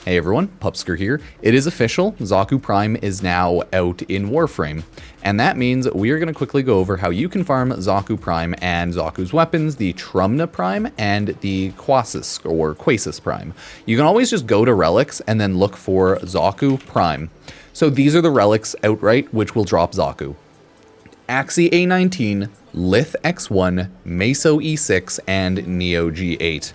Hey everyone, Pupsker here. It is official, Xaku Prime is now out in Warframe, and that means we are going to quickly go over how you can farm Xaku Prime and Xaku's weapons, the Trumna Prime and the Quassus or Quassus Prime. You can always just go to Relics and then look for Xaku Prime. So these are the relics outright, which will drop Xaku. Axii A19, Lith X1, Meso E6, and Neo G8.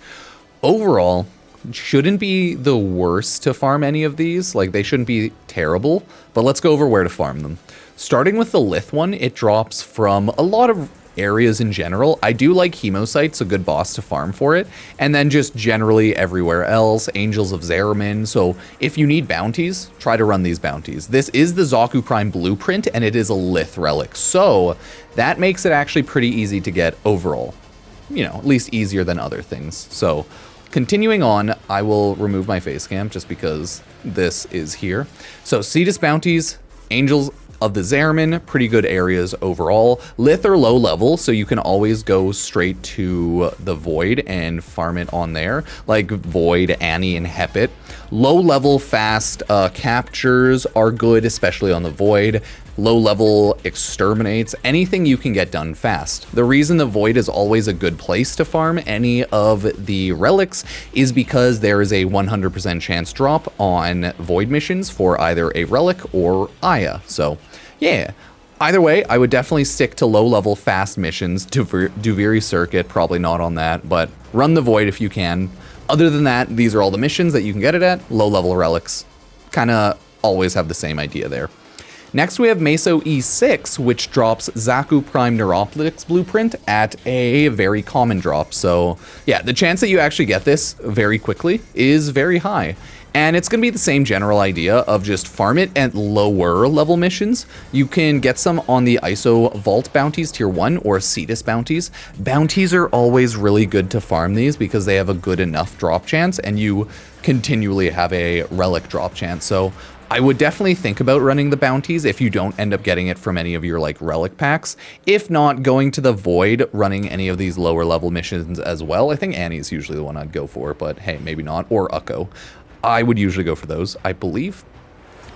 Overall, shouldn't be the worst to farm any of these. Like, they shouldn't be terrible, but let's go over where to farm them. Starting with the Lith one, it drops from a lot of areas in general. I do like Hemosite's a good boss to farm for it, and then just generally everywhere else, Angels of Zariman. So if you need bounties, try to run these bounties. This is the Xaku Prime blueprint, and it is a Lith relic, so that makes it actually pretty easy to get overall. You know, at least easier than other things. So continuing on, I will remove my face cam just because this is here. So Cetus bounties, Angels of the Zariman, pretty good areas overall. Lith are low level, so you can always go straight to the Void and farm it on there, like Void, Annie, and Hepit. Low level fast captures are good, especially on the Void. Low level exterminates, anything you can get done fast. The reason the Void is always a good place to farm any of the relics is because there is a 100% chance drop on Void missions for either a relic or Aya. So yeah, either way, I would definitely stick to low level fast missions. Duviri Circuit, probably not on that, but run the Void if you can. Other than that, these are all the missions that you can get it at. Low level relics kind of always have the same idea there. Next, we have Meso E6, which drops Xaku Prime Neuroplics Blueprint at a very common drop. So yeah, the chance that you actually get this very quickly is very high. And it's going to be the same general idea of just farm it at lower level missions. You can get some on the ISO Vault bounties tier 1 or Cetus bounties. Bounties are always really good to farm these because they have a good enough drop chance and you continually have a relic drop chance. So I would definitely think about running the bounties if you don't end up getting it from any of your like relic packs. If not, going to the Void, running any of these lower level missions as well. I think Annie's usually the one I'd go for, but hey, maybe not. Or Ukko. I would usually go for those, I believe.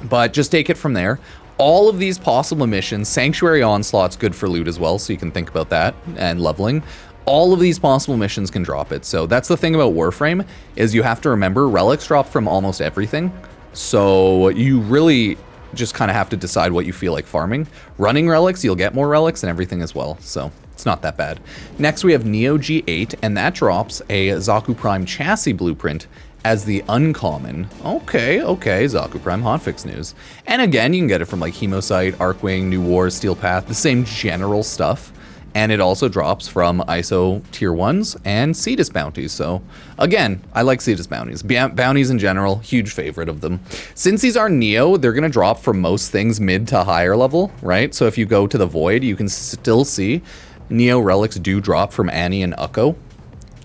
But just take it from there. All of these possible missions, Sanctuary Onslaught's good for loot as well, so you can think about that and leveling. All of these possible missions can drop it. So that's the thing about Warframe, is you have to remember relics drop from almost everything. So you really just kind of have to decide what you feel like farming. Running relics, you'll get more relics and everything as well. So it's not that bad. Next, we have Neo G8, and that drops a Xaku Prime chassis blueprint as the uncommon. Okay, Xaku Prime hotfix news. And again, you can get it from like Hemosite, Arcwing, New Wars, Steel Path, the same general stuff. And it also drops from ISO tier 1s and Cetus bounties. So again, I like Cetus bounties. Bounties in general, huge favorite of them. Since these are Neo, they're going to drop from most things mid to higher level, right? So if you go to the Void, you can still see Neo relics do drop from Annie and Ukko.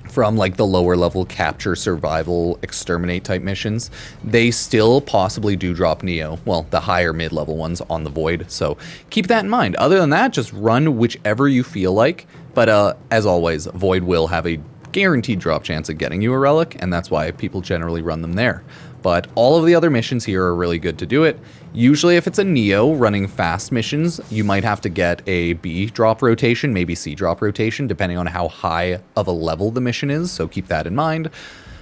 From like the lower level capture, survival, exterminate type missions, they still possibly do drop Neo. Well, the higher mid-level ones on the Void. So keep that in mind. Other than that, just run whichever you feel like. But as always, Void will have a guaranteed drop chance of getting you a relic, and that's why people generally run them there. But all of the other missions here are really good to do it. Usually if it's a Neo running fast missions, you might have to get a B drop rotation, maybe C drop rotation, depending on how high of a level the mission is. So keep that in mind,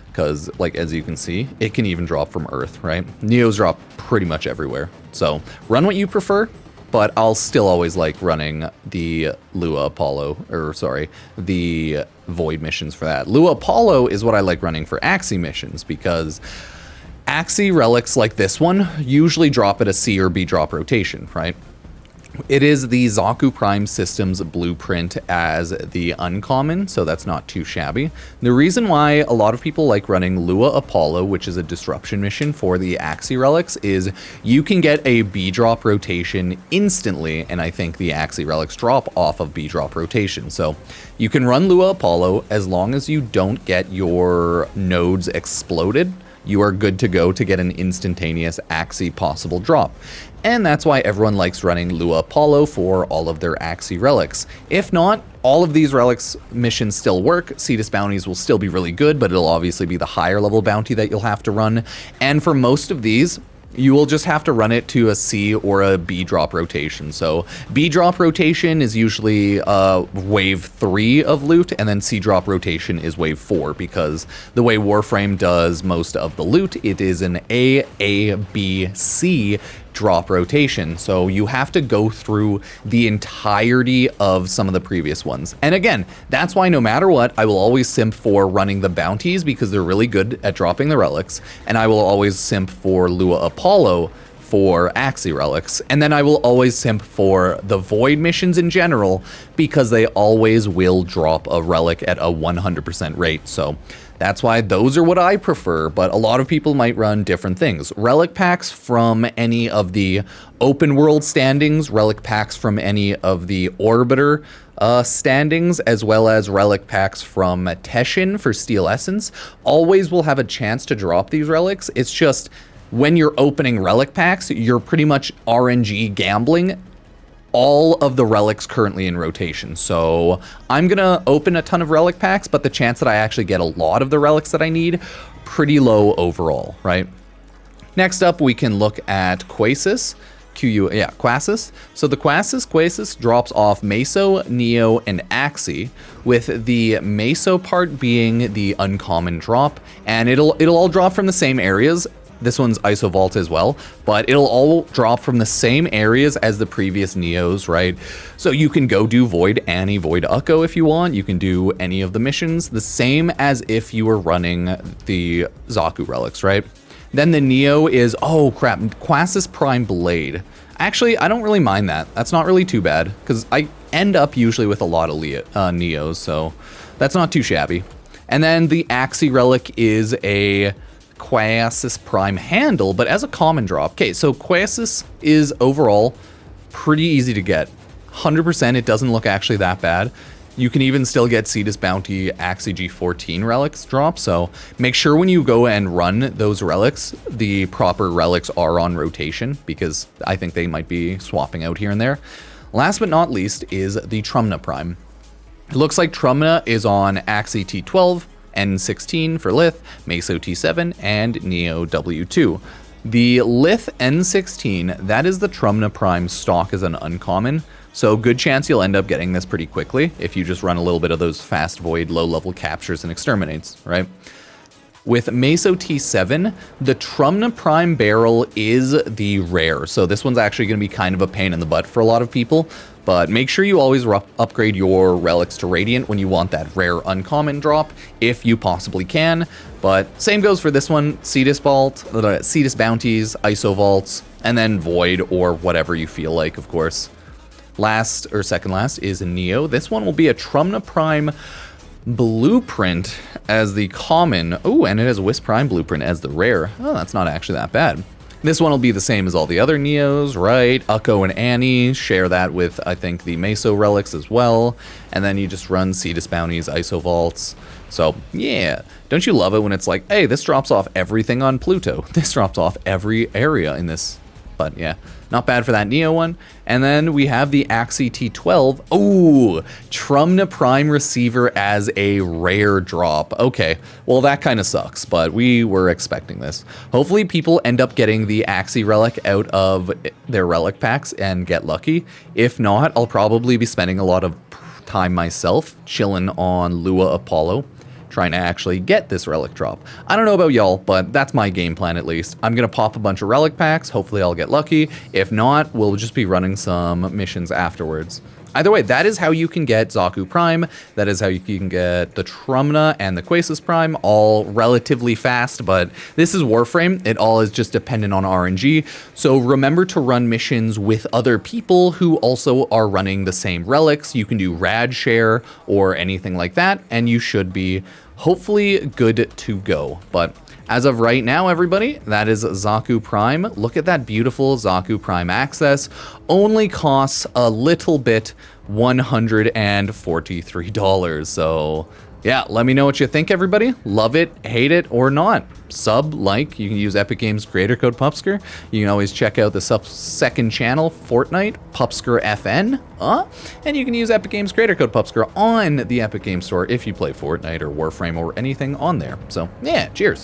because like as you can see, it can even drop from Earth, right? Neos drop pretty much everywhere. So run what you prefer, but I'll still always like running the Lua Apollo, or sorry, the Void missions for that. Lua Apollo is what I like running for Axii missions, because Axii relics like this one usually drop at a C or B drop rotation, right? It is the Xaku Prime system's blueprint as the uncommon, so that's not too shabby. The reason why a lot of people like running Lua Apollo, which is a disruption mission for the Axii relics, is you can get a B drop rotation instantly, and I think the Axii relics drop off of B drop rotation. So you can run Lua Apollo as long as you don't get your nodes exploded. you are good to go to get an instantaneous Axii possible drop. And that's why everyone likes running Lua Apollo for all of their Axii relics. If not, all of these relics missions still work. Cetus bounties will still be really good, but it'll obviously be the higher level bounty that you'll have to run. And for most of these, you will just have to run it to a C or a B drop rotation. So B drop rotation is usually wave 3 of loot, and then C drop rotation is wave 4, because the way Warframe does most of the loot, it is an A, B, C drop rotation. So you have to go through the entirety of some of the previous ones. And again, that's why no matter what, I will always simp for running the bounties, because they're really good at dropping the relics, and I will always simp for Lua Apollo for Axii relics, and then I will always simp for the void missions in general, because they always will drop a relic at a 100% rate. So that's why those are what I prefer, but a lot of people might run different things. Relic packs from any of the open world standings, relic packs from any of the Orbiter standings, as well as relic packs from Teshin for Steel Essence, always will have a chance to drop these relics. It's just when you're opening relic packs, you're pretty much RNG gambling all of the relics currently in rotation. So I'm gonna open a ton of relic packs, but the chance that I actually get a lot of the relics that I need, pretty low overall, right? Next up, we can look at Quassus. Quassus. So the Quassus drops off Meso, Neo, and Axii, with the Meso part being the uncommon drop, and it'll all drop from the same areas. This one's ISO Vault as well, but it'll all drop from the same areas as the previous Neos, right? So you can go do Void Annie, Void Ukko if you want. You can do any of the missions, the same as if you were running the Xaku relics, right? Then the Neo is, oh crap, Quassus Prime Blade. Actually, I don't really mind that. That's not really too bad, because I end up usually with a lot of Neos, so that's not too shabby. And then the Axii relic is a Quassus Prime handle, but as a common drop. Okay, so Quassus is overall pretty easy to get. 100%, it doesn't look actually that bad. You can even still get Cetus Bounty Axii G14 relics drop, so make sure when you go and run those relics, the proper relics are on rotation, because I think they might be swapping out here and there. Last but not least is the Trumna Prime. It looks like Trumna is on Axii T12, N16 for Lith, Meso T7, and Neo W2. The Lith N16, that is the Trumna Prime stock as an uncommon, so good chance you'll end up getting this pretty quickly if you just run a little bit of those fast void low-level captures and exterminates, right? With Meso T7, the Trumna Prime barrel is the rare, so this one's actually going to be kind of a pain in the butt for a lot of people, but make sure you always upgrade your relics to Radiant when you want that rare uncommon drop, if you possibly can. But same goes for this one, Cetus Vault, Cetus Bounties, ISO Vaults, and then Void or whatever you feel like, of course. Last, or second last, is Neo. This one will be a Trumna Prime Blueprint as the common. Oh, and it has a Wisp Prime Blueprint as the rare. Oh, that's not actually that bad. This one will be the same as all the other Neos, right? Ukko and Annie share that with, I think, the Meso relics as well. And then you just run Cetus Bounties, ISO Vaults. So, yeah. Don't you love it when it's like, hey, this drops off everything on Pluto. This drops off every area in this. But yeah, not bad for that Neo one. And then we have the Axii T12. Oh, Trumna Prime Receiver as a rare drop. Okay, well that kind of sucks, but we were expecting this. Hopefully people end up getting the Axii relic out of their relic packs and get lucky. If not, I'll probably be spending a lot of time myself chilling on Lua Apollo, trying to actually get this relic drop. I don't know about y'all, but that's my game plan at least. I'm gonna pop a bunch of relic packs, hopefully I'll get lucky. If not, we'll just be running some missions afterwards. Either way, that is how you can get Xaku Prime, that is how you can get the Trumna and the Quassus Prime, all relatively fast, but this is Warframe, it all is just dependent on RNG, so remember to run missions with other people who also are running the same relics. You can do rad share or anything like that, and you should be hopefully good to go. But as of right now, everybody, that is Xaku Prime. Look at that beautiful Xaku Prime access. Only costs a little bit, $143. So Yeah, let me know what you think, everybody. Love it, hate it, or not. Sub, like, you can use Epic Games creator code Pupsker. You can always check out the second channel, Fortnite, Pupsker FN. And you can use Epic Games creator code Pupsker on the Epic Games Store if you play Fortnite or Warframe or anything on there. So, yeah, cheers.